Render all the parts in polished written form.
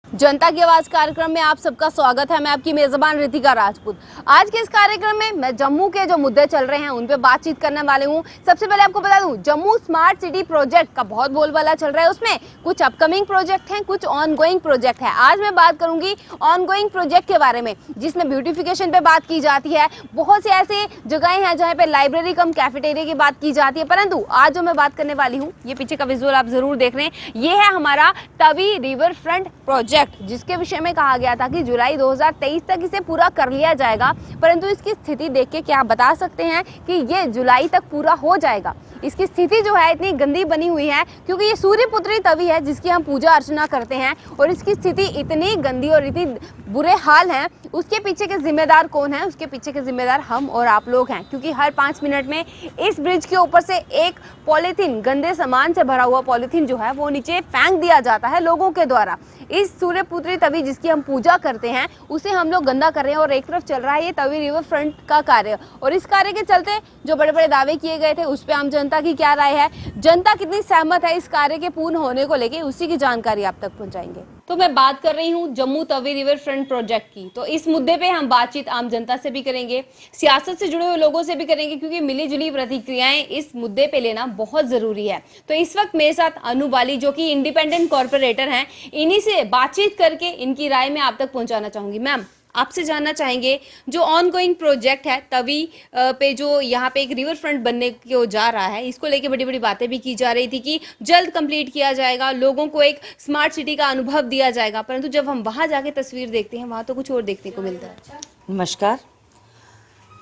जनता की आवाज कार्यक्रम में आप सबका स्वागत है। मैं आपकी मेजबान रितिका राजपूत। आज के इस कार्यक्रम में मैं जम्मू के जो मुद्दे चल रहे हैं उन पे बातचीत करने वाले हूं। सबसे पहले आपको बता दूं, जम्मू स्मार्ट सिटी प्रोजेक्ट का बहुत बोलबाला चल रहा है। उसमें कुछ अपकमिंग प्रोजेक्ट हैं, कुछ ऑनगोइंग प्रोजेक्ट है। आज मैं बात करूंगी ऑनगोइंग प्रोजेक्ट के बारे में, जिसमें ब्यूटिफिकेशन पे बात की जाती है। बहुत से ऐसे जगहें हैं जहाँ पे लाइब्रेरी कम कैफेटेरिया की बात की जाती है। परंतु आज जो मैं बात करने वाली हूँ, ये पीछे का विजुअल आप जरूर देख रहे हैं, ये है हमारा तवी रिवर फ्रंट प्रोजेक्ट, जिसके विषय में कहा गया था कि जुलाई 2023 तक इसे पूरा कर लिया जाएगा। परंतु इसकी स्थिति देख के क्या बता सकते हैं कि ये जुलाई तक पूरा हो जाएगा? इसकी स्थिति जो है इतनी गंदी बनी हुई है क्योंकि ये सूर्यपुत्री तवी है जिसकी हम पूजा अर्चना करते हैं, और इसकी स्थिति इतनी गंदी और इतनी बुरे हाल हैं। उसके पीछे के जिम्मेदार कौन है? उसके पीछे के जिम्मेदार हम और आप लोग हैं, क्योंकि हर 5 मिनट में इस ब्रिज के ऊपर से एक पॉलीथीन, गंदे सामान से भरा हुआ पॉलीथीन जो है वो नीचे फेंक दिया जाता है लोगों के द्वारा। इस सूर्यपुत्री तवी जिसकी हम पूजा करते हैं उसे हम लोग गंदा कर रहे हैं, और एक तरफ चल रहा है ये तवी रिवर फ्रंट का कार्य। और इस कार्य के चलते जो बड़े बड़े दावे किए गए थे उस पर आम जनता की क्या राय है, जनता कितनी सहमत है इस कार्य के पूर्ण होने को लेके, उसी की जानकारी आप तक पहुंचाएंगे। तो मैं बात कर रही हूँ Jammu Tawi river front project की। तो इस मुद्दे पे हम बातचीत आम जनता से भी करेंगे, सियासत से जुड़े हुए लोगों से भी करेंगे, क्योंकि मिली जुली प्रतिक्रियाएं इस मुद्दे पे लेना बहुत जरूरी है। तो इस वक्त मेरे साथ अनु बाली, जो कि इंडिपेंडेंट कॉर्पोरेटर हैं, इन्हीं से बातचीत करके इनकी राय मैं आप तक पहुंचाना चाहूंगी। मैम, आपसे जानना चाहेंगे, जो ऑनगोइंग प्रोजेक्ट है तवी पे, जो यहाँ पे एक रिवर फ्रंट बनने को जा रहा है, इसको लेके बड़ी बड़ी बातें भी की जा रही थी कि जल्द कंप्लीट किया जाएगा, लोगों को एक स्मार्ट सिटी का अनुभव दिया जाएगा। परंतु जब हम वहाँ जाके तस्वीर देखते हैं वहाँ तो कुछ और देखने को मिलता है। नमस्कार।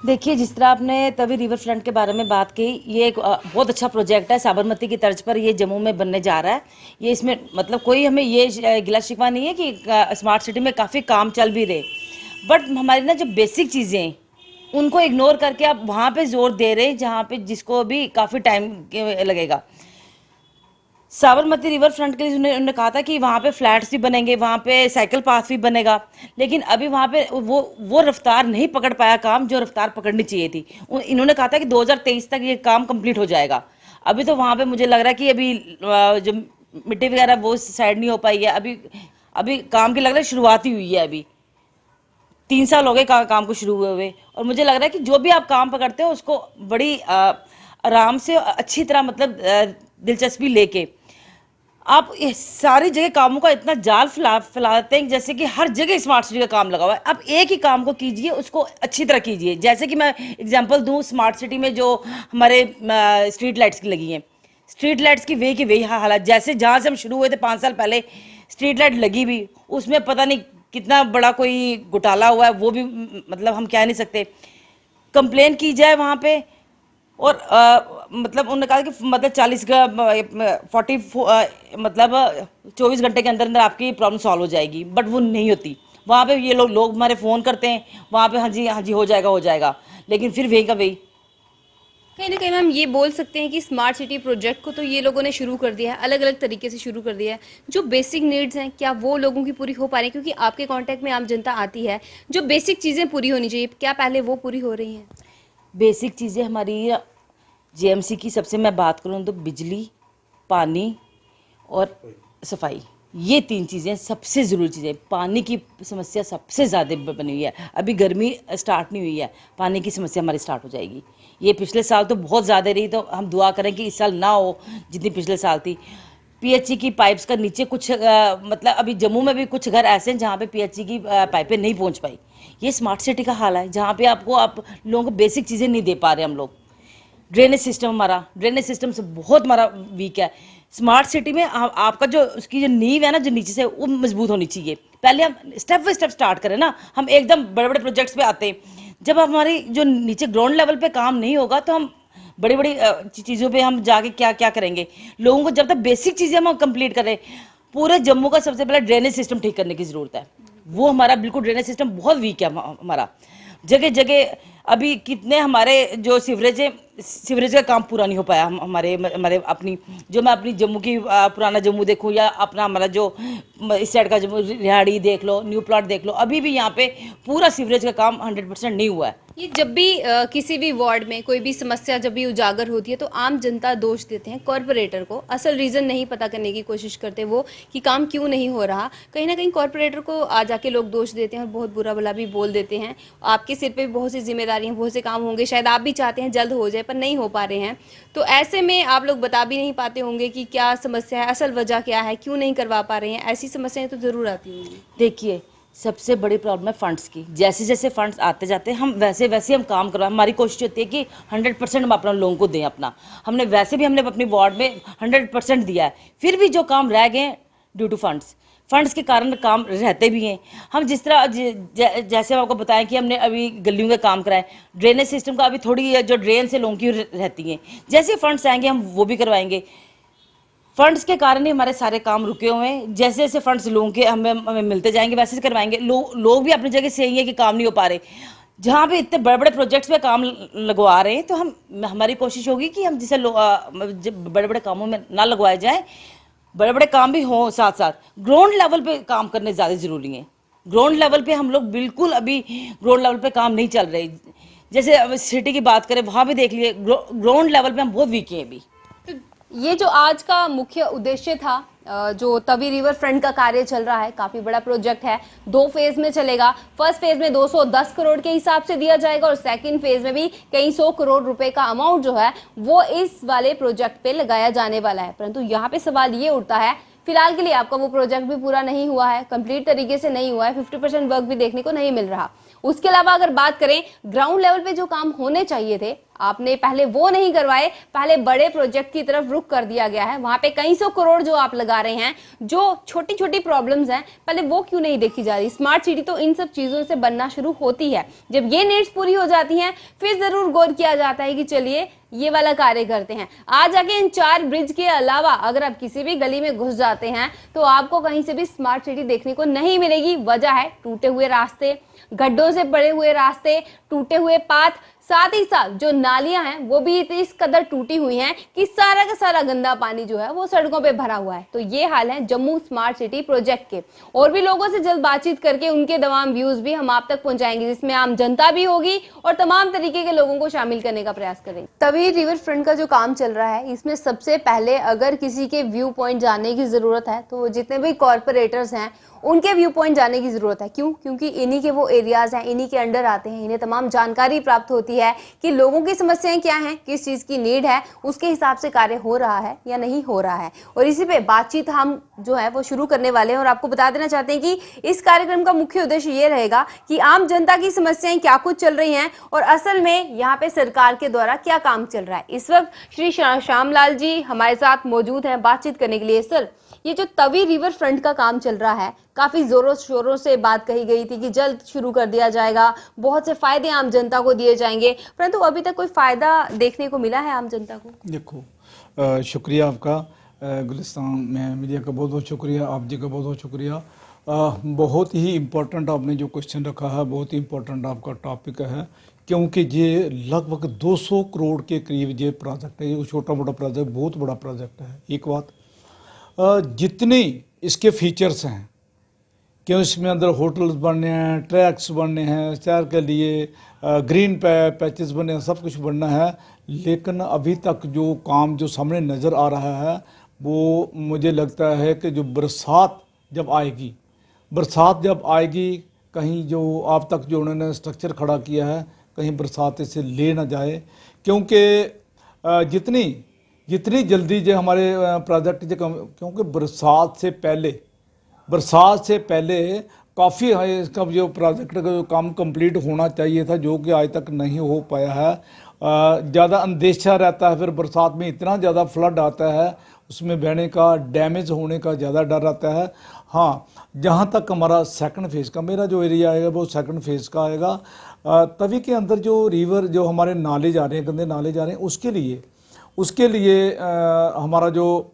देखिए, जिस तरह आपने तवी रिवर फ्रंट के बारे में बात की, ये एक बहुत अच्छा प्रोजेक्ट है। साबरमती की तर्ज पर ये जम्मू में बनने जा रहा है। ये इसमें मतलब कोई हमें ये गिला शिकवा नहीं है कि स्मार्ट सिटी में काफ़ी काम चल भी रहे, बट हमारी ना जो बेसिक चीज़ें उनको इग्नोर करके आप वहाँ पे जोर दे रहे हैं जहाँ पे जिसको भी काफ़ी टाइम लगेगा। साबरमती रिवर फ्रंट के लिए उन्होंने कहा था कि वहाँ पे फ्लैट्स भी बनेंगे, वहाँ पे साइकिल पाथ भी बनेगा, लेकिन अभी वहाँ पे वो रफ्तार नहीं पकड़ पाया काम जो रफ्तार पकड़नी चाहिए थी। इन्होंने कहा था कि 2023 तक ये काम कंप्लीट हो जाएगा। अभी तो वहाँ पे मुझे लग रहा है कि अभी जो मिट्टी वगैरह वो साइड नहीं हो पाई है। अभी काम की लग रहा है शुरुआत ही हुई है। अभी 3 साल हो गए काम को शुरू हुए, और मुझे लग रहा है कि जो भी आप काम पकड़ते हो उसको बड़ी आराम से अच्छी तरह मतलब दिलचस्पी लेके आप सारी जगह कामों का इतना जाल फैलाते हैं जैसे कि हर जगह स्मार्ट सिटी का काम लगा हुआ है। आप एक ही काम को कीजिए, उसको अच्छी तरह कीजिए। जैसे कि मैं एग्जांपल दूं, स्मार्ट सिटी में जो हमारे स्ट्रीट लाइट्स की लगी हैं, स्ट्रीट लाइट्स की वही हालत। जैसे जहाँ से हम शुरू हुए थे 5 साल पहले, स्ट्रीट लाइट लगी भी, उसमें पता नहीं कितना बड़ा कोई घोटाला हुआ है, वो भी मतलब हम कह नहीं सकते। कंप्लेन की जाए वहाँ पे, और मतलब उन्होंने कहा कि मतलब 24 घंटे के अंदर अंदर आपकी प्रॉब्लम सॉल्व हो जाएगी, बट वो नहीं होती। वहाँ पे ये लोग हमारे फ़ोन करते हैं, वहाँ पे हाँ जी हो जाएगा, लेकिन फिर वही का वही। कहीं ना कहीं हम ये बोल सकते हैं कि स्मार्ट सिटी प्रोजेक्ट को तो ये लोगों ने शुरू कर दिया है, अलग अलग तरीके से शुरू कर दिया है। जो बेसिक नीड्स हैं, क्या वो लोगों की पूरी हो पा रही है? क्योंकि आपके कांटेक्ट में आम जनता आती है, जो बेसिक चीज़ें पूरी होनी चाहिए, क्या पहले वो पूरी हो रही हैं? बेसिक चीज़ें हमारी जेएमसी की सबसे मैं बात करूँ तो बिजली, पानी और सफाई, ये 3 चीज़ें सबसे ज़रूरी चीज़ें। पानी की समस्या सबसे ज़्यादा बनी हुई है। अभी गर्मी स्टार्ट नहीं हुई है, पानी की समस्या हमारी स्टार्ट हो जाएगी। ये पिछले साल तो बहुत ज़्यादा रही, तो हम दुआ करें कि इस साल ना हो जितनी पिछले साल थी। पीएचई की पाइप्स का नीचे कुछ मतलब अभी जम्मू में भी कुछ घर ऐसे हैं जहाँ पे पीएचई की पाइपें नहीं पहुँच पाई। ये स्मार्ट सिटी का हाल है, जहाँ पे आप लोगों को बेसिक चीज़ें नहीं दे पा रहे हम लोग। ड्रेनेज सिस्टम से बहुत हमारा वीक है। स्मार्ट सिटी में आपका जो उसकी जो नींव है ना, जो नीचे से, वो मजबूत होनी चाहिए। पहले हम स्टेप बाय स्टेप स्टार्ट करें ना, हम एकदम बड़े बड़े प्रोजेक्ट्स पे आते हैं। जब हमारी जो नीचे ग्राउंड लेवल पे काम नहीं होगा तो हम बड़ी बड़ी चीज़ों पे हम जाके क्या क्या करेंगे। लोगों को जब तक बेसिक चीज़ें हम कंप्लीट करें, पूरे जम्मू का सबसे पहले ड्रेनेज सिस्टम ठीक करने की ज़रूरत है। वो हमारा बिल्कुल ड्रेनेज सिस्टम बहुत वीक है हमारा। जगह जगह अभी कितने हमारे जो सीवरेज का काम पूरा नहीं हो पाया। हमारे अपनी जो मैं अपनी जम्मू की पुराना जम्मू देखूं या अपना हमारा जो इस साइड का जम्मू, रिहाड़ी देख लो, न्यू प्लॉट देख लो, अभी भी यहाँ पे पूरा सीवरेज का काम 100% नहीं हुआ है। ये जब भी किसी भी वार्ड में कोई भी समस्या जब भी उजागर होती है तो आम जनता दोष देते हैं कॉरपोरेटर को, असल रीज़न नहीं पता करने की कोशिश करते वो कि काम क्यों नहीं हो रहा। कहीं ना कहीं कॉरपोरेटर को आ जाके लोग दोष देते हैं और बहुत बुरा भला भी बोल देते हैं। आपके सिर पे भी बहुत सी जिम्मेदारी हैं, बहुत से काम होंगे, शायद आप भी चाहते हैं जल्द हो जाए पर नहीं हो पा रहे हैं। तो ऐसे में आप लोग बता भी नहीं पाते होंगे कि क्या समस्या है, असल वजह क्या है, क्यों नहीं करवा पा रहे हैं। ऐसी समस्याएं तो ज़रूर आती होंगी। देखिए, सबसे बड़ी प्रॉब्लम है फंड्स की। जैसे जैसे फंड्स आते जाते हैं हम वैसे वैसे हम काम करवाएं। हमारी कोशिश होती है कि 100% हम अपना लोगों को दें अपना। हमने वैसे भी हमने अपनी वार्ड में 100% दिया है, फिर भी जो काम रह गए ड्यू टू फंड्स के कारण काम रहते भी हैं। हम जिस तरह जैसे हम आपको बताएं कि हमने अभी गलियों का काम कराए, ड्रेनेज सिस्टम का अभी थोड़ी जो ड्रेन से लोगों की रहती हैं, जैसे फंड्स आएंगे हम वो भी करवाएंगे। फंड्स के कारण ही हमारे सारे काम रुके हुए हैं। जैसे जैसे फंड्स लोगों के हमें मिलते जाएंगे वैसे करवाएंगे। लोग भी अपनी जगह सही है कि काम नहीं हो पा रहे। जहाँ भी इतने बड़े बड़े प्रोजेक्ट्स पे काम लगवा रहे हैं तो हमारी कोशिश होगी कि हम जिसे बड़े बड़े कामों में ना लगवाए जाएं, बड़े बड़े काम भी हों, साथ साथ ग्राउंड लेवल पे काम करने ज़्यादा ज़रूरी है। ग्राउंड लेवल पे हम लोग बिल्कुल अभी ग्राउंड लेवल पे काम नहीं चल रहे। जैसे सिटी की बात करें वहाँ भी देख लिए ग्राउंड लेवल पे हम बहुत वीक हैं अभी। ये जो आज का मुख्य उद्देश्य था, जो तवी रिवर फ्रंट का कार्य चल रहा है, काफी बड़ा प्रोजेक्ट है, 2 फेज में चलेगा। फर्स्ट फेज में 210 करोड़ के हिसाब से दिया जाएगा और सेकंड फेज में भी कई 100 करोड़ रुपए का अमाउंट जो है वो इस वाले प्रोजेक्ट पे लगाया जाने वाला है। परंतु यहाँ पे सवाल ये उठता है, फिलहाल के लिए आपका वो प्रोजेक्ट भी पूरा नहीं हुआ है, कंप्लीट तरीके से नहीं हुआ है, 50% वर्क भी देखने को नहीं मिल रहा। उसके अलावा अगर बात करें ग्राउंड लेवल पे जो काम होने चाहिए थे, आपने पहले वो नहीं करवाए, पहले बड़े प्रोजेक्ट की तरफ रुख कर दिया गया है। वहां पे कई 100 करोड़ जो आप लगा रहे हैं, जो छोटी छोटी प्रॉब्लम्स हैं, पहले वो क्यों नहीं देखी जा रही। स्मार्ट सिटी तो इन सब चीजों से बनना शुरू होती है, जब ये नीड्स पूरी हो जाती हैं फिर जरूर गौर किया जाता है कि चलिए ये वाला कार्य करते हैं। आज आगे इन 4 ब्रिज के अलावा अगर आप किसी भी गली में घुस जाते हैं तो आपको कहीं से भी स्मार्ट सिटी देखने को नहीं मिलेगी। वजह है टूटे हुए रास्ते, गड्ढों से पड़े हुए रास्ते, टूटे हुए पाथ, साथ ही साथ जो नालियां हैं वो भी इस कदर टूटी हुई हैं कि सारा का सारा गंदा पानी जो है वो सड़कों पे भरा हुआ है। तो ये हाल है जम्मू स्मार्ट सिटी प्रोजेक्ट के। और भी लोगों से जल्द बातचीत करके उनके तमाम व्यूज भी हम आप तक पहुंचाएंगे, जिसमें आम जनता भी होगी और तमाम तरीके के लोगों को शामिल करने का प्रयास करेंगे। तभी रिवर फ्रंट का जो काम चल रहा है, इसमें सबसे पहले अगर किसी के व्यू पॉइंट जानने की जरूरत है तो जितने भी कॉर्पोरेटर्स हैं उनके व्यू पॉइंट जानने की जरूरत है। क्यों? क्योंकि इन्हीं के वो एरियाज हैं, इन्हीं के अंडर आते हैं, इन्हें तमाम जानकारी प्राप्त होती है कि लोगों की समस्याएं क्या हैं, किस चीज की नीड है, उसके हिसाब से कार्य हो रहा है या नहीं हो रहा है। और इसी पे बातचीत हम जो है वो शुरू करने वाले हैं और आपको बता देना चाहते हैं कि इस कार्यक्रम का मुख्य उद्देश्य ये रहेगा कि आम जनता की समस्याएं क्या कुछ चल रही हैं और असल में यहाँ पे सरकार के द्वारा क्या काम चल रहा है। इस वक्त श्री श्यामलाल जी हमारे साथ मौजूद हैं बातचीत करने के लिए। सर, ये जो तवी रिवर फ्रंट का काम चल रहा है, काफी जोरों शोरों से बात कही गई थी कि जल्द शुरू कर दिया जाएगा, बहुत से फायदे आम जनता को दिए जाएंगे, परंतु अभी तक कोई फायदा देखने को मिला है आम जनता को? देखो, शुक्रिया आपका गुलिस्तान में मीडिया का बहुत बहुत शुक्रिया, आप जी का बहुत बहुत शुक्रिया। बहुत ही इम्पोर्टेंट आपने जो क्वेश्चन रखा है, बहुत ही इम्पोर्टेंट आपका टॉपिक है, क्योंकि ये लगभग 200 करोड़ के करीब ये प्रोजेक्ट है। ये छोटा मोटा प्रोजेक्ट बहुत बड़ा प्रोजेक्ट है। एक बात, जितने इसके फीचर्स हैं, क्यों इसमें अंदर होटल्स बनने हैं, ट्रैक्स बनने हैं, शहर के लिए ग्रीन पैचेस बनने हैं, सब कुछ बनना है, लेकिन अभी तक जो काम जो सामने नज़र आ रहा है वो मुझे लगता है कि जो बरसात जब आएगी कहीं जो आप तक जो उन्होंने स्ट्रक्चर खड़ा किया है कहीं बरसात इसे ले ना जाए, क्योंकि जितनी जल्दी जो हमारे प्रोजेक्ट क्योंकि बरसात से पहले काफ़ी इसका जो प्रोजेक्ट का जो काम कंप्लीट होना चाहिए था, जो कि आज तक नहीं हो पाया है। ज़्यादा अंदेशा रहता है, फिर बरसात में इतना ज़्यादा फ्लड आता है, उसमें बहने का, डैमेज होने का ज़्यादा डर रहता है। हाँ, जहाँ तक हमारा सेकंड फेज़ का, मेरा जो एरिया आएगा वो सेकंड फेज़ का आएगा। तवी के अंदर जो रिवर, जो हमारे नाले जा रहे हैं, गंदे नाले जा रहे हैं, उसके लिए हमारा जो,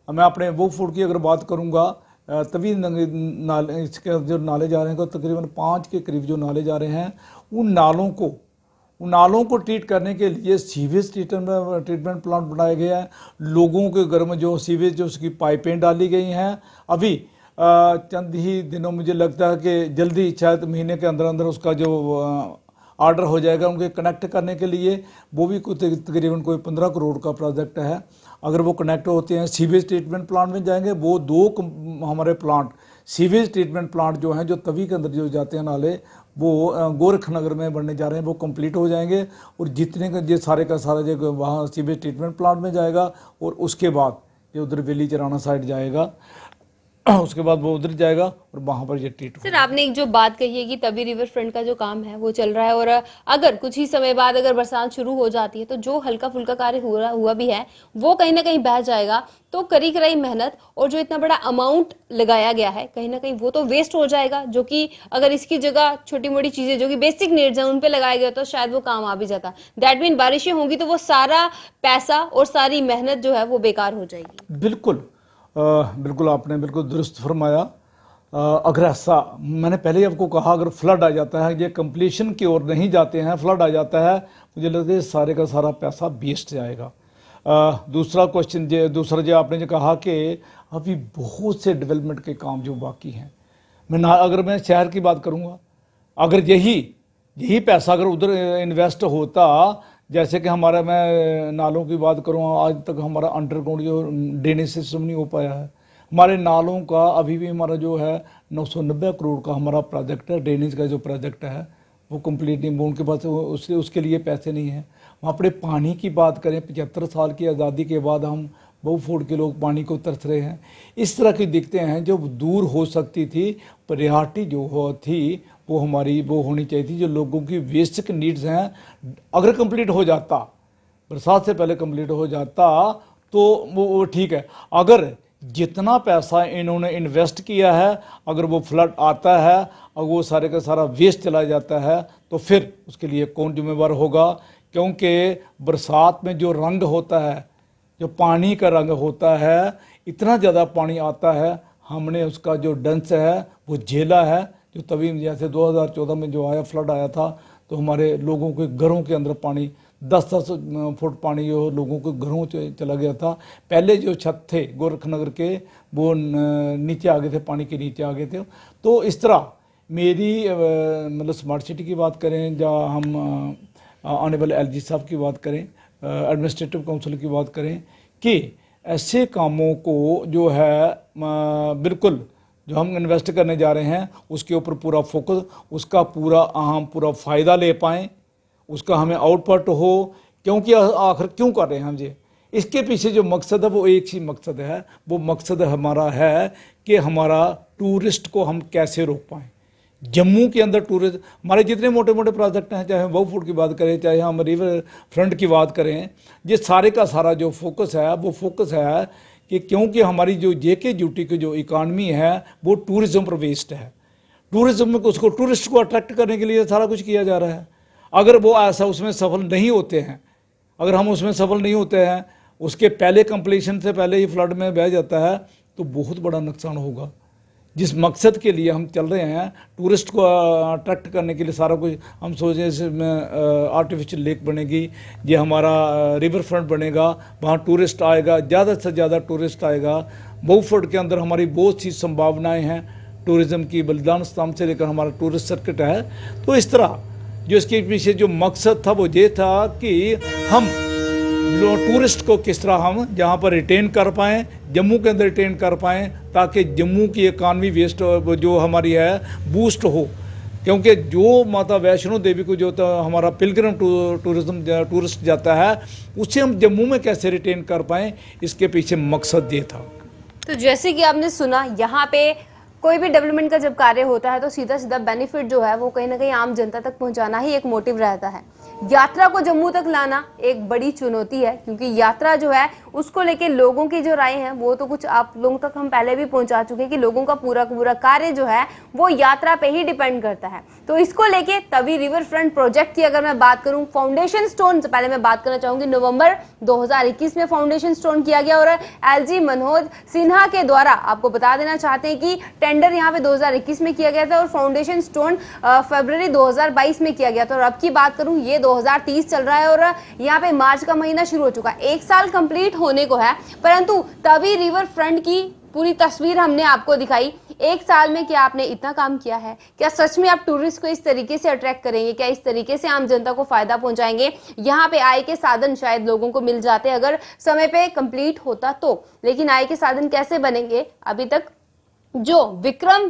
मैं अपने वो फूड की अगर बात करूँगा, तभी नाले, इसके जो नाले जा रहे हैं तो तकरीबन 5 के करीब जो नाले जा रहे हैं, उन नालों को ट्रीट करने के लिए सीवेज ट्रीटमेंट प्लांट बनाया गया है। लोगों के घर में जो सीवेज जो उसकी पाइपें डाली गई हैं। अभी चंद ही दिनों, मुझे लगता है कि जल्दी, शायद महीने के अंदर अंदर उसका जो ऑर्डर हो जाएगा उनके कनेक्ट करने के लिए। वो भी तकरीबन कोई 15 करोड़ का प्रोजेक्ट है। अगर वो कनेक्ट होते हैं सीवेज ट्रीटमेंट प्लांट में जाएंगे, वो हमारे प्लांट सीवेज ट्रीटमेंट प्लांट जो हैं, जो तवी के अंदर जो जाते हैं नाले, वो गोरखनगर में बनने जा रहे हैं, वो कंप्लीट हो जाएंगे। और जितने का ये सारे का सारा जो वहाँ सीवेज ट्रीटमेंट प्लांट में जाएगा, और उसके बाद ये उधर वेली चराना साइड जाएगा, उसके बाद वो उधर जाएगा और वहाँ पर ये ट्रीट। सर, आपने एक जो बात कही है कि तवी रिवर फ्रंट का जो काम है वो चल रहा है, और अगर कुछ ही समय बाद अगर बरसात शुरू हो जाती है तो जो हल्का फुल्का कार्य हुआ भी है वो कहीं ना कहीं बह जाएगा। तो करी कराई मेहनत और जो इतना बड़ा अमाउंट लगाया गया है कहीं ना कहीं वो तो वेस्ट हो जाएगा, जो कि अगर इसकी जगह छोटी मोटी चीजें जो कि बेसिक नीड्स हैं उन पे लगाया गया तो शायद वो काम आ भी जाता। दैट मीन बारिशें होंगी तो वो सारा पैसा और सारी मेहनत जो है वो बेकार हो जाएगी। बिल्कुल बिल्कुल, आपने बिल्कुल दुरुस्त फरमाया। अगर ऐसा, मैंने पहले ही आपको कहा, अगर फ्लड आ जाता है, ये कंप्लीशन की ओर नहीं जाते हैं, फ्लड आ जाता है, मुझे लगता है सारे का सारा पैसा वेस्ट जाएगा। दूसरा क्वेश्चन दूसरा जो आपने जो कहा कि अभी बहुत से डेवलपमेंट के काम जो बाकी हैं, अगर मैं शहर की बात करूँगा, अगर यही पैसा अगर उधर इन्वेस्ट होता, जैसे कि हमारा, मैं नालों की बात करूँ, आज तक हमारा अंडरग्राउंड जो ड्रेनेज सिस्टम नहीं हो पाया है। हमारे नालों का अभी भी हमारा जो है 990 करोड़ का हमारा प्रोजेक्ट है, ड्रेनेज का जो प्रोजेक्ट है वो कंप्लीट नहीं, वो उनके पास उसके लिए पैसे नहीं हैं। वहाँ पर पानी की बात करें, 75 साल की आज़ादी के बाद हम बहुफुट के लोग पानी को तरस रहे हैं। इस तरह की दिक्कतें हैं जो दूर हो सकती थी। प्रायोरिटी जो थी वो हमारी वो होनी चाहिए थी, जो लोगों की बेसिक नीड्स हैं, अगर कंप्लीट हो जाता, बरसात से पहले कंप्लीट हो जाता तो वो ठीक है। अगर जितना पैसा इन्होंने इन्वेस्ट किया है, अगर वो फ्लड आता है और वो सारे का सारा वेस्ट चला जाता है, तो फिर उसके लिए कौन जिम्मेवार होगा? क्योंकि बरसात में जो रंग होता है, जो पानी का रंग होता है, इतना ज़्यादा पानी आता है, हमने उसका जो डंस है वो झेला है। जो तभी जैसे 2014 में जो आया फ्लड आया था, तो हमारे लोगों के घरों के अंदर पानी 10-10 फुट पानी जो लोगों के घरों चला गया था। पहले जो छत थे गोरखनगर के, वो नीचे आ गए थे, पानी के नीचे आ गए थे। तो इस तरह मेरी मतलब स्मार्ट सिटी की बात करें, जहाँ हम आने वाले एलजी साहब की बात करें, एडमिनिस्ट्रेटिव काउंसिल की बात करें, कि ऐसे कामों को जो है बिल्कुल जो हम इन्वेस्ट करने जा रहे हैं उसके ऊपर पूरा फोकस, उसका हम पूरा फ़ायदा ले पाएँ, उसका हमें आउटपुट हो। क्योंकि आखिर क्यों कर रहे हैं हम ये, इसके पीछे जो मकसद है वो एक ही मकसद है। वो मकसद हमारा है कि हमारा टूरिस्ट को हम कैसे रोक पाएँ। जम्मू के अंदर टूरिस्ट, हमारे जितने मोटे मोटे प्रोजेक्ट हैं, चाहे हम बहुफुट की बात करें, चाहे हम रिवर फ्रंट की बात करें, ये सारे का सारा जो फोकस है वो फोकस है कि क्योंकि हमारी जो जेके ड्यूटी की जो इकानमी है वो टूरिज़्म पर बेस्ड है। टूरिज़्म में उसको, टूरिस्ट को अट्रैक्ट करने के लिए सारा कुछ किया जा रहा है। अगर वो ऐसा उसमें सफल नहीं होते हैं, अगर हम उसमें सफल नहीं होते हैं, उसके पहले कंप्लीशन से पहले ही फ्लड में बह जाता है, तो बहुत बड़ा नुकसान होगा। जिस मकसद के लिए हम चल रहे हैं, टूरिस्ट को अट्रैक्ट करने के लिए सारा कुछ हम सोचें, इसमें आर्टिफिशियल लेक बनेगी, ये हमारा रिवर फ्रंट बनेगा, वहाँ टूरिस्ट आएगा, ज़्यादा से ज़्यादा टूरिस्ट आएगा। बहुफुट के अंदर हमारी बहुत सी संभावनाएं हैं टूरिज़्म की, बलिदान स्तंभ से लेकर हमारा टूरिस्ट सर्किट है। तो इस तरह जो इसके पीछे जो मकसद था वो ये था कि हम टूरिस्ट को किस तरह हम जहाँ पर रिटेन कर पाएँ, जम्मू के अंदर रिटेन कर पाएँ, ताकि जम्मू की इकानमी वेस्ट जो हमारी है बूस्ट हो। क्योंकि जो माता वैष्णो देवी को जो हमारा पिलग्रिम टूरिज्म टूरिस्ट जाता है, उससे हम जम्मू में कैसे रिटेन कर पाएँ, इसके पीछे मकसद ये था। तो जैसे कि आपने सुना, यहाँ पे कोई भी डेवलपमेंट का जब कार्य होता है तो सीधा सीधा बेनिफिट जो है वो कहीं ना कहीं आम जनता तक पहुंचाना ही एक मोटिव रहता है। यात्रा को जम्मू तक लाना एक बड़ी चुनौती है, क्योंकि यात्रा जो है उसको लेके लोगों की जो राय है वो तो कुछ आप लोगों तक हम पहले भी पहुंचा चुके हैं कि लोगों का पूरा कार्य जो है वो यात्रा पे ही डिपेंड करता है। तो इसको लेके तवी रिवर फ्रंट प्रोजेक्ट की अगर मैं बात करूं, फाउंडेशन स्टोन से पहले मैं बात करना चाहूंगी, नवंबर 2021 में फाउंडेशन स्टोन किया गया, और एलजी मनोज सिन्हा के द्वारा, आपको बता देना चाहते हैं कि टेंडर यहाँ पे 2021 में किया गया था और फाउंडेशन स्टोन फरवरी 2022 में किया गया था। और अब की बात करूं, ये 2030 चल रहा है और यहाँ पे मार्च का महीना शुरू हो चुका है, 1 साल कंप्लीट होने को है। परंतु तवी रिवर फ्रंट की पूरी तस्वीर हमने आपको दिखाई। एक साल में क्या आपने इतना काम किया है? क्या सच में आप टूरिस्ट को इस तरीके से अट्रैक्ट करेंगे? क्या इस तरीके से आम जनता को फायदा पहुंचाएंगे? यहाँ पे आय के साधन शायद लोगों को मिल जाते अगर समय पे कंप्लीट होता तो, लेकिन आय के साधन कैसे बनेंगे? अभी तक जो विक्रम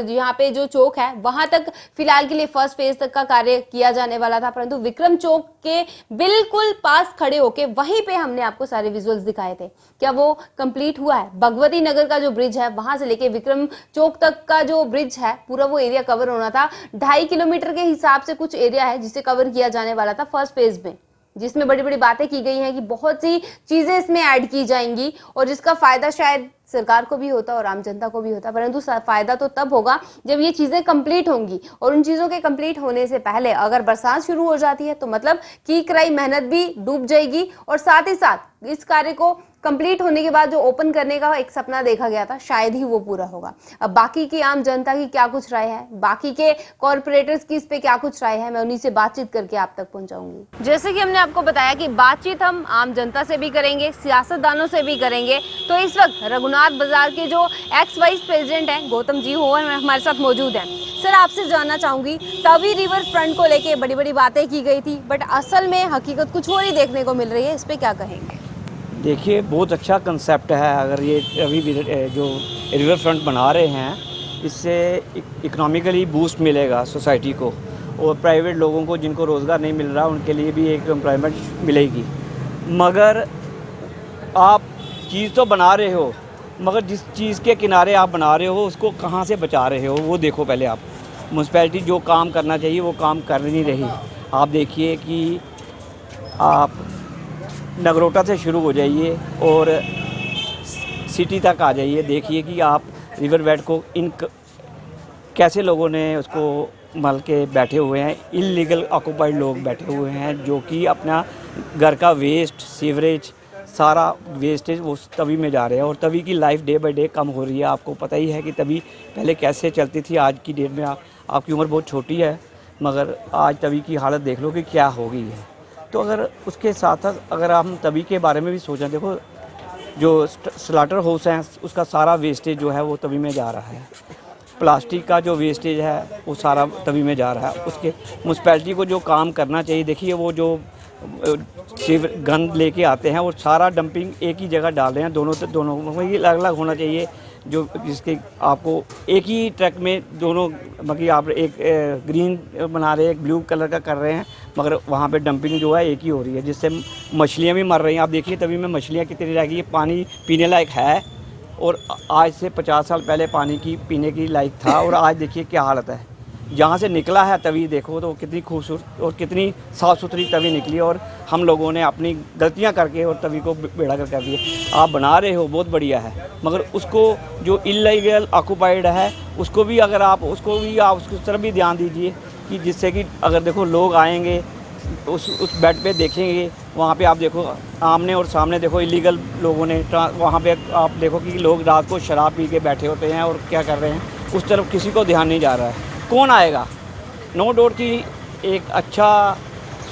यहाँ पे जो चौक है वहां तक फिलहाल के लिए फर्स्ट फेज तक का कार्य किया जाने वाला था, परंतु विक्रम चौक के बिल्कुल पास खड़े होके वहीं पे हमने आपको सारे विजुअल्स दिखाए थे। क्या वो कंप्लीट हुआ है? भगवती नगर का जो ब्रिज है वहां से लेके विक्रम चौक तक का जो ब्रिज है पूरा वो एरिया कवर होना था। 2.5 किलोमीटर के हिसाब से कुछ एरिया है जिसे कवर किया जाने वाला था फर्स्ट फेज में, जिसमें बड़ी बड़ी बातें की गई हैं कि बहुत सी चीजें इसमें ऐड की जाएंगी और जिसका फायदा शायद सरकार को भी होता और आम जनता को भी होता, परंतु फायदा तो तब होगा जब ये चीजें कंप्लीट होंगी। और उन चीजों के कंप्लीट होने से पहले अगर बरसात शुरू हो जाती है तो मतलब की कराई मेहनत भी डूब जाएगी और साथ ही साथ इस कार्य को कंप्लीट होने के बाद जो ओपन करने का एक सपना देखा गया था शायद ही वो पूरा होगा। अब बाकी की आम जनता की क्या कुछ राय है, बाकी के कॉर्पोरेटर्स की इस पे क्या कुछ राय है, मैं उन्हीं से बातचीत करके आप तक पहुंचाऊंगी। जैसे कि हमने आपको बताया कि बातचीत हम आम जनता से भी करेंगे, सियासतदानों से भी करेंगे। तो इस वक्त रघुनाथ बाजार के जो एक्स वाइस प्रेसिडेंट हैं गौतम जी हो हमारे साथ मौजूद हैं। सर, आपसे जानना चाहूंगी, तवी रिवर फ्रंट को लेके बड़ी बड़ी बातें की गई थी बट असल में हकीकत कुछ और ही देखने को मिल रही है, इस पे क्या कहेंगे? देखिए, बहुत अच्छा कंसेप्ट है। अगर ये अभी जो रिवर फ्रंट बना रहे हैं इससे इकोनॉमिकली बूस्ट मिलेगा सोसाइटी को और प्राइवेट लोगों को जिनको रोज़गार नहीं मिल रहा उनके लिए भी एक एम्प्लॉयमेंट मिलेगी। मगर आप चीज़ तो बना रहे हो, मगर जिस चीज़ के किनारे आप बना रहे हो उसको कहाँ से बचा रहे हो वो देखो पहले आप। म्यूनसिपैलिटी जो काम करना चाहिए वो काम कर नहीं रही। आप देखिए कि आप नगरोटा से शुरू हो जाइए और सिटी तक आ जाइए, देखिए कि आप रिवर बेड को कैसे लोगों ने उसको मल के बैठे हुए हैं। इलीगल ऑक्यूपाइड लोग बैठे हुए हैं जो कि अपना घर का वेस्ट, सीवरेज, सारा वेस्टेज वो तवी में जा रहे हैं और तवी की लाइफ डे बाय डे कम हो रही है। आपको पता ही है कि तवी पहले कैसे चलती थी। आज की डेट में आपकी उम्र बहुत छोटी है मगर आज तवी की हालत देख लो कि क्या हो गई है। तो अगर उसके साथ साथ अगर हम तवी के बारे में भी सोचें, देखो जो स्लाटर हाउस है उसका सारा वेस्टेज जो है वो तवी में जा रहा है। प्लास्टिक का जो वेस्टेज है वो सारा तवी में जा रहा है। उसके म्यूनसिपैलिटी को जो काम करना चाहिए, देखिए वो जो गंद लेके आते हैं वो सारा डंपिंग एक ही जगह डाल रहे हैं। दोनों वही अलग अलग होना चाहिए जो जिसके आपको एक ही ट्रक में दोनों, मतलब आप एक ग्रीन बना रहे हैं, एक ब्लू कलर का कर रहे हैं, मगर वहाँ पे डंपिंग जो है एक ही हो रही है जिससे मछलियाँ भी मर रही हैं। आप देखिए तभी में मछलियाँ कितनी रह गई। पानी पीने लायक है और आज से 50 साल पहले पानी की पीने की लायक था और आज देखिए क्या हालत है। जहाँ से निकला है तवी देखो तो कितनी खूबसूरत और कितनी साफ़ सुथरी तवी निकली और हम लोगों ने अपनी गलतियाँ करके और तवी को बेड़ा कर दिए। आप बना रहे हो बहुत बढ़िया है, मगर उसको जो इलीगल ऑक्यूपाइड है उसको भी अगर आप उसकी तरफ भी ध्यान दीजिए कि जिससे कि अगर देखो लोग आएंगे उस बेड पे देखेंगे, वहाँ पे आप देखो आमने और सामने देखो इलीगल लोगों ने वहाँ पे आप देखो कि लोग रात को शराब पी के बैठे होते हैं और क्या कर रहे हैं, उस तरफ किसी को ध्यान नहीं जा रहा है। कौन आएगा? नो डाउट की एक अच्छा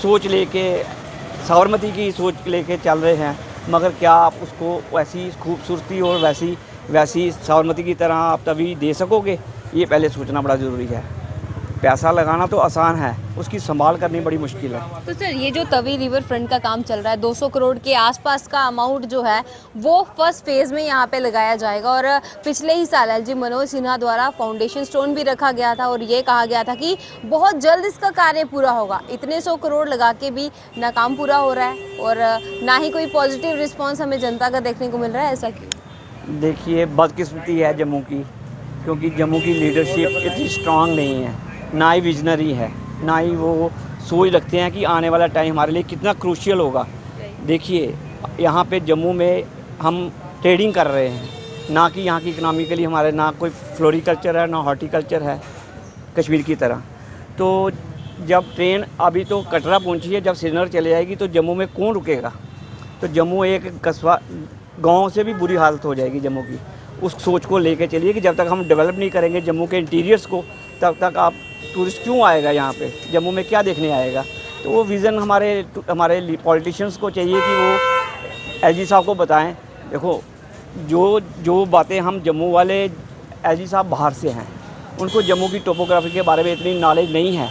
सोच लेके, साबरमती की सोच लेके चल रहे हैं, मगर क्या आप उसको वैसी खूबसूरती और वैसी साबरमती की तरह आप तभी दे सकोगे? ये पहले सोचना बड़ा ज़रूरी है। पैसा लगाना तो आसान है, उसकी संभाल करनी बड़ी मुश्किल है। तो सर, ये जो तवी रिवर फ्रंट का काम चल रहा है 200 करोड़ के आसपास का अमाउंट जो है वो फर्स्ट फेज में यहाँ पे लगाया जाएगा और पिछले ही साल एलजी मनोज सिन्हा द्वारा फाउंडेशन स्टोन भी रखा गया था और ये कहा गया था कि बहुत जल्द इसका कार्य पूरा होगा। इतने 100 करोड़ लगा के भी ना काम पूरा हो रहा है और ना ही कोई पॉजिटिव रिस्पॉन्स हमें जनता का देखने को मिल रहा है, ऐसा क्यों? देखिए, बदकिस्मती है जम्मू की, क्योंकि जम्मू की लीडरशिप इतनी स्ट्रांग नहीं है, ना ही विजनरी है, ना ही वो सोच रखते हैं कि आने वाला टाइम हमारे लिए कितना क्रूशियल होगा। देखिए, यहाँ पे जम्मू में हम ट्रेडिंग कर रहे हैं, ना कि यहाँ की इकनॉमिकली हमारे ना कोई फ्लोरिकल्चर है ना हॉर्टिकल्चर है कश्मीर की तरह। तो जब ट्रेन अभी तो कटरा पहुँची है, जब श्रीनगर चले जाएगी तो जम्मू में कौन रुकेगा? तो जम्मू एक कस्बा गाँव से भी बुरी हालत हो जाएगी जम्मू की। उस सोच को लेके चलिए कि जब तक हम डेवलप नहीं करेंगे जम्मू के इंटीरियर्स को, तब तक आप टूरिस्ट क्यों आएगा यहाँ पे? जम्मू में क्या देखने आएगा? तो वो विज़न हमारे पॉलिटिशियंस को चाहिए कि वो एलजी साहब को बताएं। देखो, जो बातें हम जम्मू वाले एलजी साहब बाहर से हैं, उनको जम्मू की टोपोग्राफी के बारे में इतनी नॉलेज नहीं है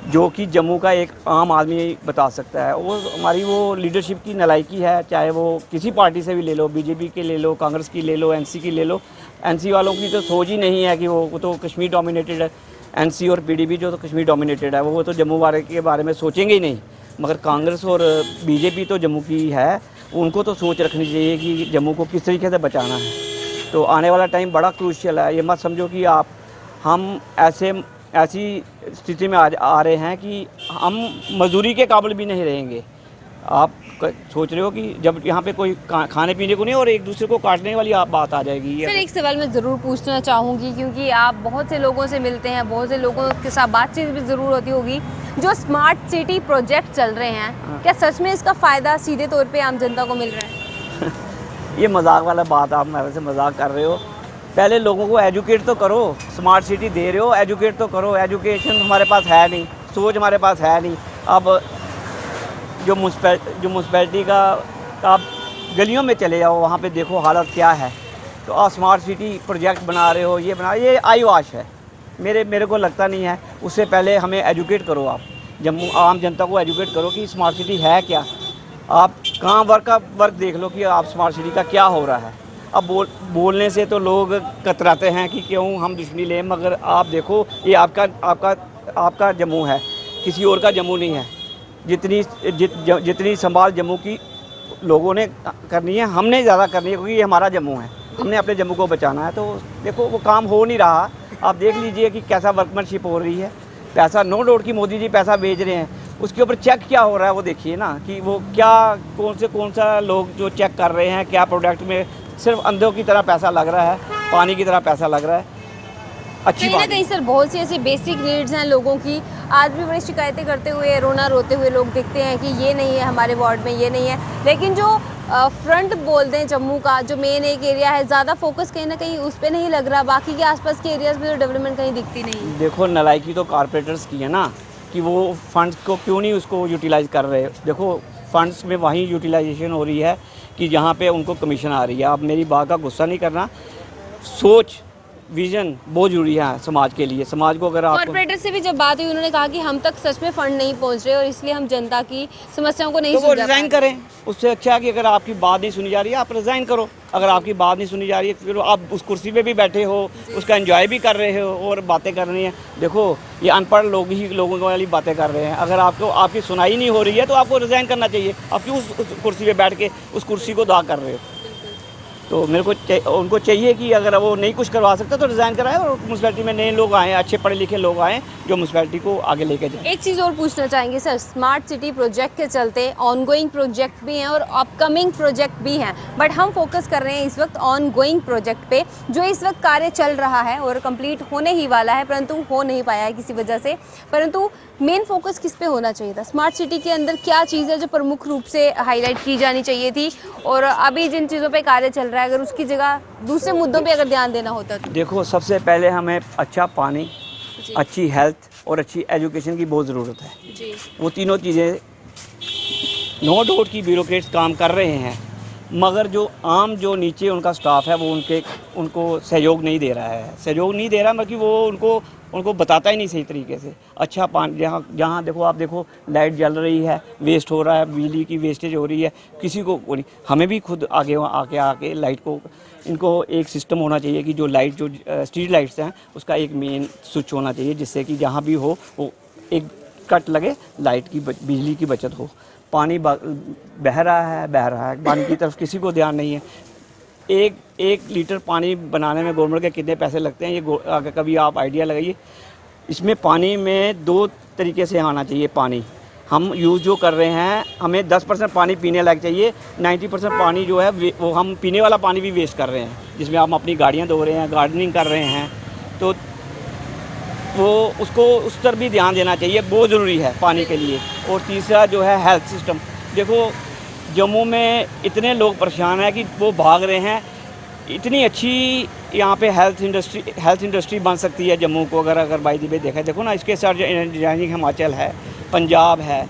जो कि जम्मू का एक आम आदमी बता सकता है। वो हमारी वो लीडरशिप की नालायकी है, चाहे वो किसी पार्टी से भी ले लो, बीजेपी के ले लो, कांग्रेस की ले लो, एनसी की ले लो। एनसी वालों की तो सोच ही नहीं है कि वो तो कश्मीर डोमिनेटेड है। एनसी और पीडीपी जो तो कश्मीर डोमिनेटेड है, वो तो जम्मू वाले के बारे में सोचेंगे ही नहीं। मगर कांग्रेस और बीजेपी तो जम्मू की है, उनको तो सोच रखनी चाहिए कि जम्मू को किस तरीके से बचाना है। तो आने वाला टाइम बड़ा क्रूशियल है। ये मत समझो कि हम ऐसी स्थिति में आ रहे हैं कि हम मजदूरी के काबिल भी नहीं रहेंगे। आप सोच रहे हो कि जब यहाँ पे कोई खाने पीने को नहीं और एक दूसरे को काटने वाली बात आ जाएगी। सर एक सवाल मैं ज़रूर पूछना चाहूँगी, क्योंकि आप बहुत से लोगों से मिलते हैं, बहुत से लोगों के साथ बातचीत भी ज़रूर होती होगी। जो स्मार्ट सिटी प्रोजेक्ट चल रहे हैं, क्या सच में इसका फ़ायदा सीधे तौर पर आम जनता को मिल रहा है? ये मजाक वाला बात, आप मेरे से मजाक कर रहे हो। पहले लोगों को एजुकेट तो करो। स्मार्ट सिटी दे रहे हो, एजुकेट तो करो। एजुकेशन हमारे पास है नहीं, सोच हमारे पास है नहीं। अब जो म्यूनसिपैलिटी का आप गलियों में चले जाओ, वहाँ पे देखो हालत क्या है। तो आप स्मार्ट सिटी प्रोजेक्ट बना रहे हो, ये आई वॉश है। मेरे को लगता नहीं है। उससे पहले हमें एजुकेट करो। आप जम्मू आम जनता को एजुकेट करो कि स्मार्ट सिटी है क्या। आप कहाँ वर्क देख लो कि आप स्मार्ट सिटी का क्या हो रहा है। अब बोलने से तो लोग कतराते हैं कि क्यों हम दुश्मनी लें, मगर आप देखो ये आपका जम्मू है, किसी और का जम्मू नहीं है। जितनी संभाल जम्मू की लोगों ने करनी है, हमने ज़्यादा करनी है, क्योंकि ये हमारा जम्मू है। हमने अपने जम्मू को बचाना है। तो देखो वो काम हो नहीं रहा। आप देख लीजिए कि कैसा वर्कमैनशिप हो रही है। पैसा नो डाउट कि मोदी जी पैसा भेज रहे हैं, उसके ऊपर चेक क्या हो रहा है वो देखिए ना, कि वो क्या कौन सा लोग जो चेक कर रहे हैं, क्या प्रोडक्ट में सिर्फ अंधों की तरह पैसा लग रहा है, पानी की तरह पैसा लग रहा है। अच्छी कहीं ना बात कहीं सर बहुत सी ऐसी बेसिक नीड्स हैं लोगों की, आज भी बड़ी शिकायतें करते हुए, रोते हुए लोग दिखते हैं कि ये नहीं है हमारे वार्ड में, ये नहीं है। लेकिन जो फ्रंट बोल दें जम्मू का, जो मेन एक एरिया है, ज़्यादा फोकस कहीं ना कहीं उस पर नहीं लग रहा। बाकी के आसपास के एरियाज़ में तो डेवलपमेंट कहीं दिखती नहीं। देखो नालायकी तो कारपोरेटर्स की है ना, कि वो फंड्स को क्यों नहीं उसको यूटिलाइज़ कर रहे। देखो फंड्स में वहीं यूटिलाइजेशन हो रही है कि जहाँ पे उनको कमीशन आ रही है। आप मेरी बात का गुस्सा नहीं करना। सोच विज़न बहुत ज़रूरी है समाज के लिए। समाज को अगर आप कॉर्पोरेटर से भी जब बात हुई, उन्होंने कहा कि हम तक सच में फंड नहीं पहुंच रहे और इसलिए हम जनता की समस्याओं को नहीं तो वो सुलझा पा रिज़ाइन रहे। करें। उससे अच्छा है कि अगर आपकी बात नहीं सुनी जा रही है, आप रिज़ाइन करो। अगर आपकी बात नहीं सुनी जा रही है, फिर आप उस कुर्सी पे भी बैठे हो, उसका एंजॉय भी कर रहे हो और बातें कर रही हैं। देखो ये अनपढ़ लोग ही लोगों वाली बातें कर रहे हैं। अगर आपकी सुनाई नहीं हो रही है तो आपको रिज़ाइन करना चाहिए। आप क्यों उस कुर्सी पे बैठ के उस कुर्सी को दाग कर रहे हो? तो उनको चाहिए कि अगर वो नहीं कुछ करवा सकता तो रिज़ाइन कराएं और म्यूनसिपैलिटी में नए लोग आएँ, अच्छे पढ़े लिखे लोग आएँ जो म्यूनसिपैलिटी को आगे लेके जाएं। एक चीज़ और पूछना चाहेंगे सर, स्मार्ट सिटी प्रोजेक्ट के चलते ऑनगोइंग प्रोजेक्ट भी हैं और अपकमिंग प्रोजेक्ट भी हैं, बट हम फोकस कर रहे हैं इस वक्त ऑनगोइंग प्रोजेक्ट पे, जो इस वक्त कार्य चल रहा है और कंप्लीट होने ही वाला है, परंतु हो नहीं पाया है किसी वजह से। परंतु मेन फोकस किस पे होना चाहिए था? स्मार्ट सिटी के अंदर क्या चीज़ है जो प्रमुख रूप से हाईलाइट की जानी चाहिए थी, और अभी जिन चीज़ों पे कार्य चल रहा है अगर उसकी जगह दूसरे मुद्दों पे अगर ध्यान देना होता तो? देखो सबसे पहले हमें अच्छा पानी, अच्छी हेल्थ और अच्छी एजुकेशन की बहुत ज़रूरत है जी। वो तीनों चीज़ें नो डाउट की ब्यूरोक्रेट्स काम कर रहे हैं, मगर जो नीचे उनका स्टाफ है वो उनको सहयोग नहीं दे रहा है। सहयोग नहीं दे रहा मतलब कि वो उनको बताता ही नहीं सही तरीके से। अच्छा पानी जहाँ देखो लाइट जल रही है, वेस्ट हो रहा है, बिजली की वेस्टेज हो रही है, किसी को नहीं। हमें भी खुद आके लाइट को, इनको एक सिस्टम होना चाहिए कि जो स्ट्रीट लाइट्स हैं उसका एक मेन स्विच होना चाहिए, जिससे कि जहाँ भी हो वो एक कट लगे, लाइट की बिजली की बचत हो। पानी बह रहा है, पानी की तरफ किसी को ध्यान नहीं है। एक लीटर पानी बनाने में गवर्नमेंट के कितने पैसे लगते हैं, ये कभी आप आइडिया लगाइए। इसमें पानी में 2 तरीके से आना चाहिए पानी। हम यूज़ जो कर रहे हैं, हमें 10% पानी पीने लायक चाहिए, 90% पानी जो है वो हम पीने वाला पानी भी वेस्ट कर रहे हैं, जिसमें हम अपनी गाड़ियाँ धो रहे हैं, गार्डनिंग कर रहे हैं। तो वो उसको उस पर भी ध्यान देना चाहिए, बहुत ज़रूरी है पानी के लिए। और तीसरा जो है हेल्थ सिस्टम। देखो जम्मू में इतने लोग परेशान हैं कि वो भाग रहे हैं। इतनी अच्छी यहाँ पे हेल्थ इंडस्ट्री बन सकती है जम्मू को अगर बाई दी पे देखा। देखो ना, इसके साथ डिजाइनिंग हिमाचल है, पंजाब है,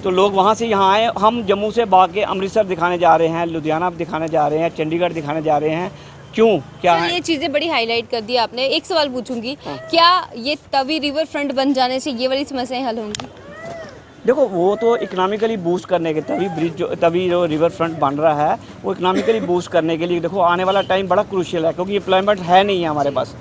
तो लोग वहाँ से यहाँ आए। हम जम्मू से भाग के अमृतसर दिखाने जा रहे हैं, लुधियाना दिखाने जा रहे हैं, चंडीगढ़ दिखाने जा रहे हैं। क्यों क्या सर, है? ये चीजें बड़ी हाईलाइट कर दी आपने। एक सवाल पूछूंगी, क्या ये तवी रिवर फ्रंट बन जाने से ये वाली समस्याएं हल होंगी? देखो वो तो इकोनॉमिकली बूस्ट करने के तभी जो रिवर फ्रंट बन रहा है वो इकोनॉमिकली बूस्ट करने के लिए, देखो आने वाला टाइम बड़ा क्रूशियल है क्योंकि एम्प्लॉयमेंट है नहीं है हमारे पास।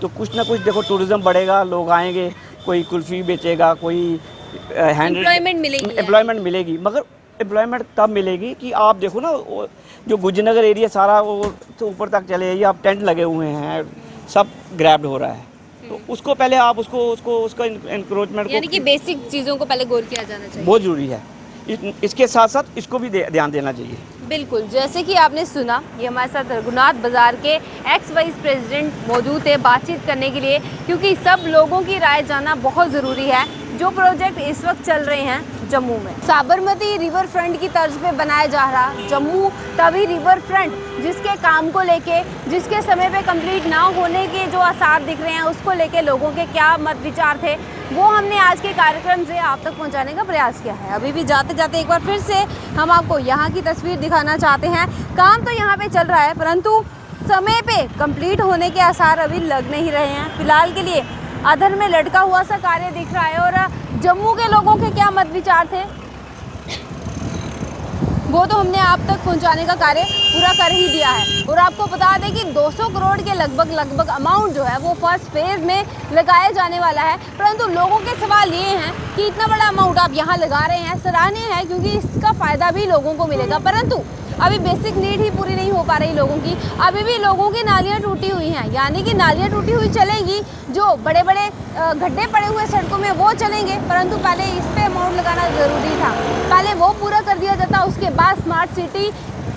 तो कुछ ना कुछ देखो टूरिज़्म बढ़ेगा, लोग आएंगे, कोई कुल्फ़ी बेचेगा, कोई Employment मिलेगी यार। एम्प्लॉयमेंट मिलेगी, मगर एम्प्लॉयमेंट तब मिलेगी कि आप देखो ना वो जो गुजनगर एरिया सारा वो तो ऊपर तक चले जाइए, आप टेंट लगे हुए हैं, सब ग्रैब्ड हो रहा है। तो उसको पहले आप उसका इंक्रोचमेंट यानी कि को बेसिक चीजों को पहले गौर किया जाना चाहिए। बहुत ज़रूरी है। इसके साथ साथ इसको भी ध्यान देना चाहिए। बिल्कुल, जैसे कि आपने सुना, ये हमारे साथ रघुनाथ बाजार के एक्स वाइस प्रेसिडेंट मौजूद थे बातचीत करने के लिए, क्योंकि सब लोगों की राय जानना बहुत ज़रूरी है। जो प्रोजेक्ट इस वक्त चल रहे हैं जम्मू में, साबरमती रिवर फ्रंट की तर्ज पे बनाया जा रहा जम्मू तवी रिवर फ्रंट, जिसके काम को लेके, जिसके समय पे कंप्लीट ना होने के जो आसार दिख रहे हैं, उसको लेके लोगों के क्या मत विचार थे, वो हमने आज के कार्यक्रम से आप तक पहुंचाने का प्रयास किया है। अभी भी जाते जाते एक बार फिर से हम आपको यहाँ की तस्वीर दिखाना चाहते हैं। काम तो यहाँ पे चल रहा है, परंतु समय पे कंप्लीट होने के आसार अभी लग नहीं रहे हैं। फिलहाल के लिए अधर में लटका हुआ सा कार्य दिख रहा है। और जम्मू के लोगों के क्या मत विचार थे वो तो हमने आप तक पहुंचाने का कार्य पूरा कर ही दिया है। और आपको बता दें कि 200 करोड़ के लगभग अमाउंट जो है वो फर्स्ट फेज में लगाया जाने वाला है। परंतु लोगों के सवाल ये हैं कि इतना बड़ा अमाउंट आप यहाँ लगा रहे हैं, सराहनीय है क्योंकि इसका फ़ायदा भी लोगों को मिलेगा, परंतु अभी बेसिक नीड ही पूरी नहीं हो पा रही लोगों की। अभी भी लोगों की नालियाँ टूटी हुई हैं, यानी कि नालियाँ टूटी हुई चलेंगी, जो बड़े बड़े गड्ढे पड़े हुए सड़कों में वो चलेंगे, परंतु पहले इस पे अमाउंट लगाना ज़रूरी था। पहले वो पूरा कर दिया जाता, उसके बाद स्मार्ट सिटी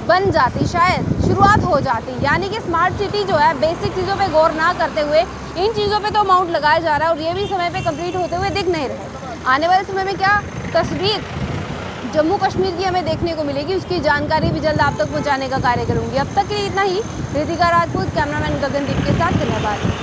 बन जाती, शायद शुरुआत हो जाती। यानी कि स्मार्ट सिटी जो है बेसिक चीज़ों पे गौर ना करते हुए इन चीज़ों पे तो अमाउंट लगाया जा रहा है और ये भी समय पे कंप्लीट होते हुए दिख नहीं रहे। आने वाले समय में क्या तस्वीर जम्मू कश्मीर की हमें देखने को मिलेगी, उसकी जानकारी भी जल्द आप तक पहुंचाने का कार्य करूंगी। अब तक के लिए इतना ही। रितिका राजपूत, कैमरामैन गगनदीप के साथ, धन्यवाद।